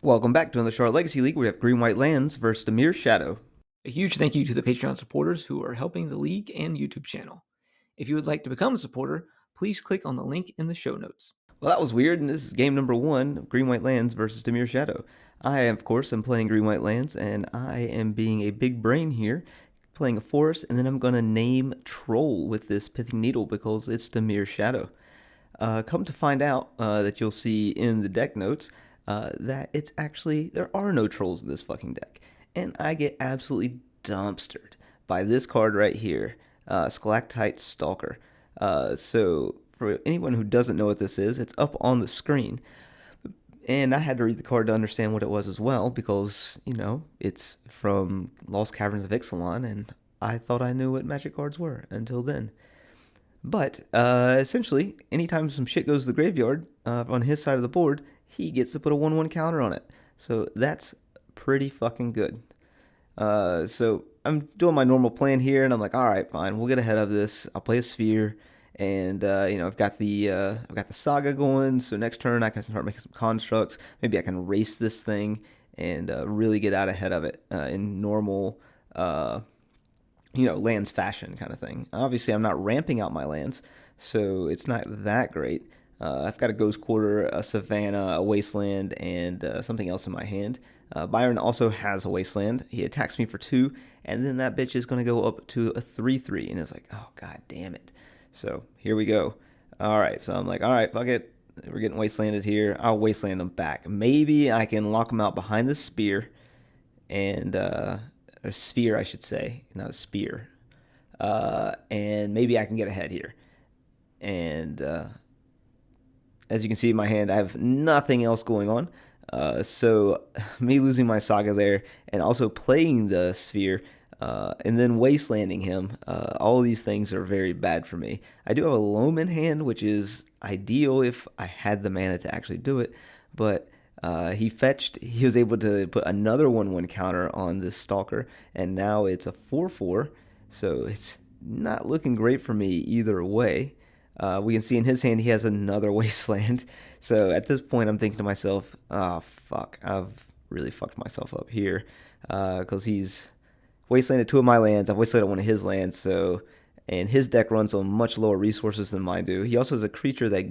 Welcome back to another Charlotte Legacy League. We have Green-White Lands versus Dimir Shadow. A huge thank you to the Patreon supporters who are helping the league and YouTube channel. If you would like to become a supporter, please click on the link in the show notes. Well, that was weird, and this is game number 1 of Green-White Lands versus Dimir Shadow. I, of course, am playing Green-White Lands, and I am being a big brain here, playing a forest, and then I'm going to name Troll with this Pithing Needle because it's Dimir Shadow. Come to find out that you'll see in the deck notes that it's actually, there are no trolls in this fucking deck. And I get absolutely dumpstered by this card right here, Stalactite Stalker. So for anyone who doesn't know what this is, it's up on the screen. And I had to read the card to understand what it was as well, because, you know, it's from Lost Caverns of Ixalan, and I thought I knew what magic cards were until then. But essentially, anytime some shit goes to the graveyard on his side of the board, he gets to put a 1/1 counter on it. So that's pretty fucking good. So I'm doing my normal plan here, and I'm like, all right, fine, we'll get ahead of this. I'll play a sphere, and I've got the saga going. So next turn I can start making some constructs. Maybe I can race this thing and really get out ahead of it in normal, lands fashion kind of thing. Obviously, I'm not ramping out my lands, so it's not that great. I've got a Ghost Quarter, a Savannah, a Wasteland, and something else in my hand. Byron also has a Wasteland. He attacks me for 2, and then that bitch is going to go up to a 3/3, and it's like, oh, god damn it. So here we go. All right, so I'm like, all right, fuck it. We're getting Wastelanded here. I'll Wasteland them back. Maybe I can lock them out behind the spear, and a sphere, I should say, not a spear. And maybe I can get ahead here. And as you can see in my hand, I have nothing else going on. So me losing my saga there and also playing the sphere and then wastelanding him, all of these things are very bad for me. I do have a loam in hand, which is ideal if I had the mana to actually do it, but he was able to put another 1/1 counter on this Stalker, and now it's a 4/4, so it's not looking great for me either way. We can see in his hand he has another Wasteland. So at this point I'm thinking to myself, oh fuck, I've really fucked myself up here. Because he's Wastelanded 2 of my lands, I've Wastelanded 1 of his lands, and his deck runs on much lower resources than mine do. He also has a creature that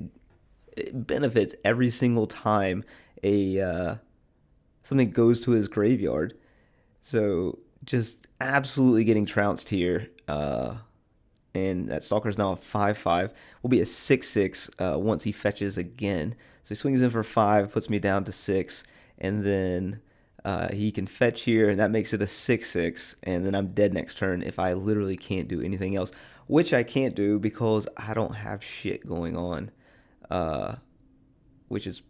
benefits every single time something goes to his graveyard. So just absolutely getting trounced here. And that Stalker is now a 5/5. Will be a 6/6 once he fetches again. So he swings in for 5, puts me down to 6, and then he can fetch here, and that makes it a 6/6, and then I'm dead next turn if I literally can't do anything else, which I can't do because I don't have shit going on, which is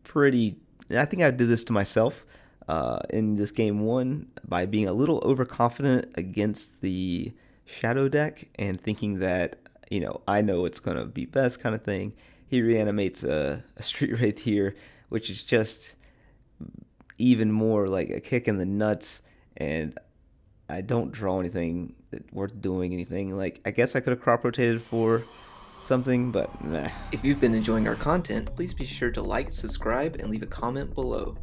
pretty... I think I did this to myself in this game 1 by being a little overconfident against the Shadow deck and thinking that, I know it's going to be best kind of thing. He reanimates a Street Wraith here, which is just even more like a kick in the nuts, and I don't draw anything worth doing anything. Like, I guess I could have crop rotated for something, but meh. If you've been enjoying our content, please be sure to like, subscribe, and leave a comment below.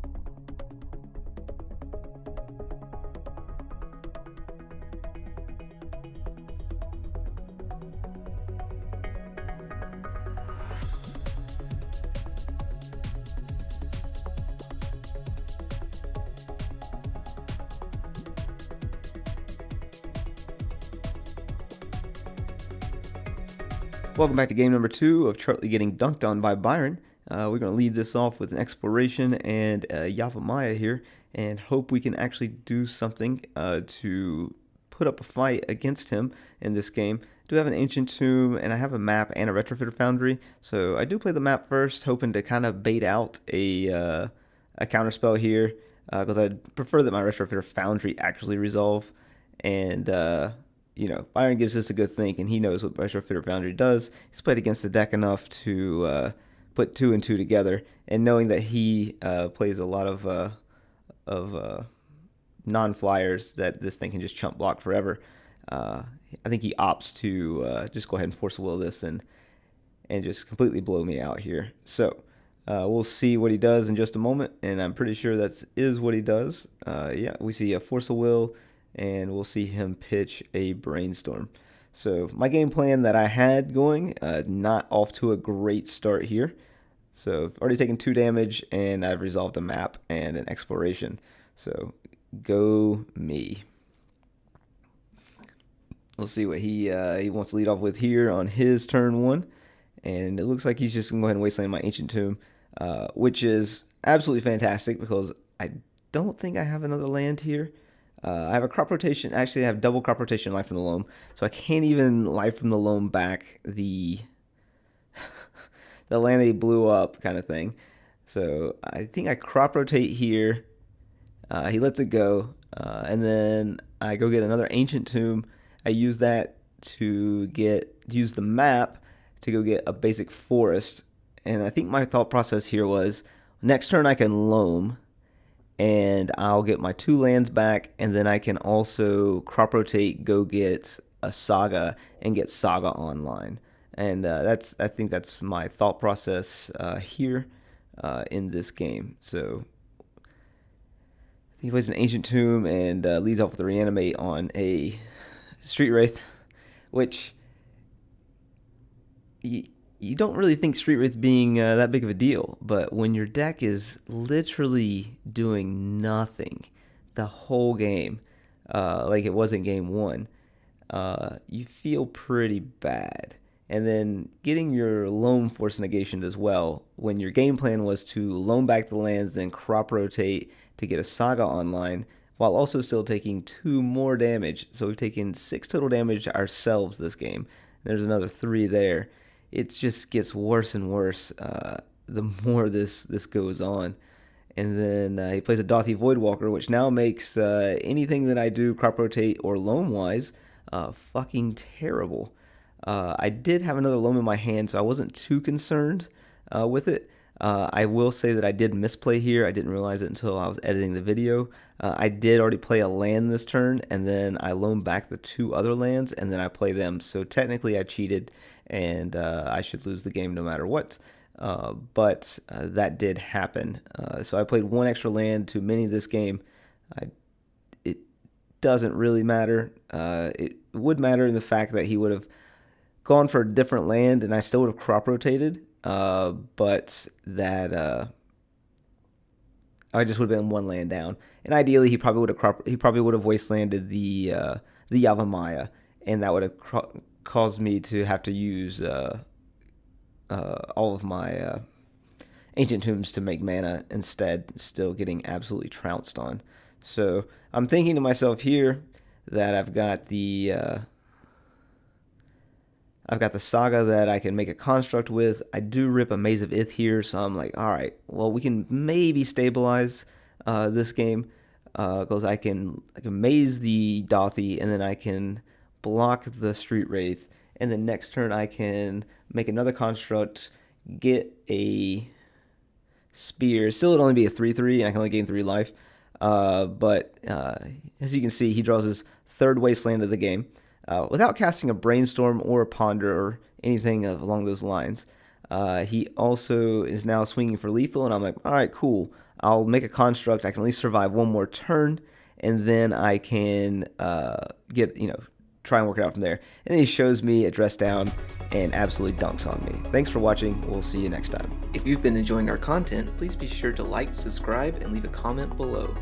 Welcome back to game number 2 of Charlie getting dunked on by Byron. We're going to lead this off with an Exploration and Yavimaya here, and hope we can actually do something to put up a fight against him in this game. I do have an Ancient Tomb, and I have a map and a Retrofitter Foundry, so I do play the map first, hoping to kind of bait out a counterspell here, because I'd prefer that my Retrofitter Foundry actually resolve, and Byron gives us a good think, and he knows what Retrofitter Foundry does. He's played against the deck enough to put 2 and 2 together, and knowing that he plays a lot of non-flyers that this thing can just chump block forever, I think he opts to just go ahead and force will this and just completely blow me out here. So We'll see what he does in just a moment, and I'm pretty sure that is what he does. Yeah, we see a Force of Will, and we'll see him pitch a Brainstorm. So my game plan that I had going, not off to a great start here. So I've already taken 2 damage, and I've resolved a map and an exploration. So go me. We'll see what he wants to lead off with here on his turn 1. And it looks like he's just going to go ahead and wasteland my Ancient Tomb, which is absolutely fantastic because I don't think I have another land here. I have a crop rotation. Actually, I have double crop rotation life from the loam, so I can't even life from the loam back the the land they blew up kind of thing. So I think I crop rotate here. He lets it go, and then I go get another Ancient Tomb. I use that to use the map to go get a basic forest. And I think my thought process here was next turn I can loam and I'll get my 2 lands back, and then I can also crop rotate, go get a Saga and get Saga online. And I think that's my thought process here in this game. So he plays an Ancient Tomb and leads off with a Reanimate on a Street Wraith, which you don't really think Street Wraith being that big of a deal, but when your deck is literally doing nothing the whole game, like it was in game 1, you feel pretty bad. And then getting your loam force negation as well, when your game plan was to loam back the lands, then crop rotate to get a Saga online, while also still taking 2 more damage. So we've taken 6 total damage ourselves this game. There's another 3 there. It just gets worse and worse the more this goes on. And then he plays a Dothy Voidwalker, which now makes anything that I do crop rotate or loam wise fucking terrible. I did have another loam in my hand, so I wasn't too concerned with it. I will say that I did misplay here. I didn't realize it until I was editing the video. I did already play a land this turn, and then I loaned back the 2 other lands, and then I play them. So technically I cheated, and I should lose the game no matter what. But that did happen. So I played 1 extra land too many this game. It doesn't really matter. It would matter in the fact that he would have gone for a different land, and I still would have crop rotated. But that I just would have been 1 land down, and ideally he probably would have wastelanded the Yavimaya, and that would have caused me to have to use all of my Ancient Tombs to make mana instead, still getting absolutely trounced on. So I'm thinking to myself here that I've got the Saga that I can make a construct with. I do rip a Maze of Ith here, so I'm like, all right, well, we can maybe stabilize this game because I can maze the Dothy, and then I can block the Street Wraith, and then next turn I can make another construct, get a Spear. Still, it'd only be a 3/3, and I can only gain 3 life. But as you can see, he draws his 3rd Wasteland of the game. Without casting a Brainstorm or a Ponder or anything along those lines. He also is now swinging for lethal, and I'm like, all right, cool. I'll make a construct. I can at least survive 1 more turn, and then I can try and work it out from there. And then he shows me a dress down and absolutely dunks on me. Thanks for watching. We'll see you next time. If you've been enjoying our content, please be sure to like, subscribe, and leave a comment below.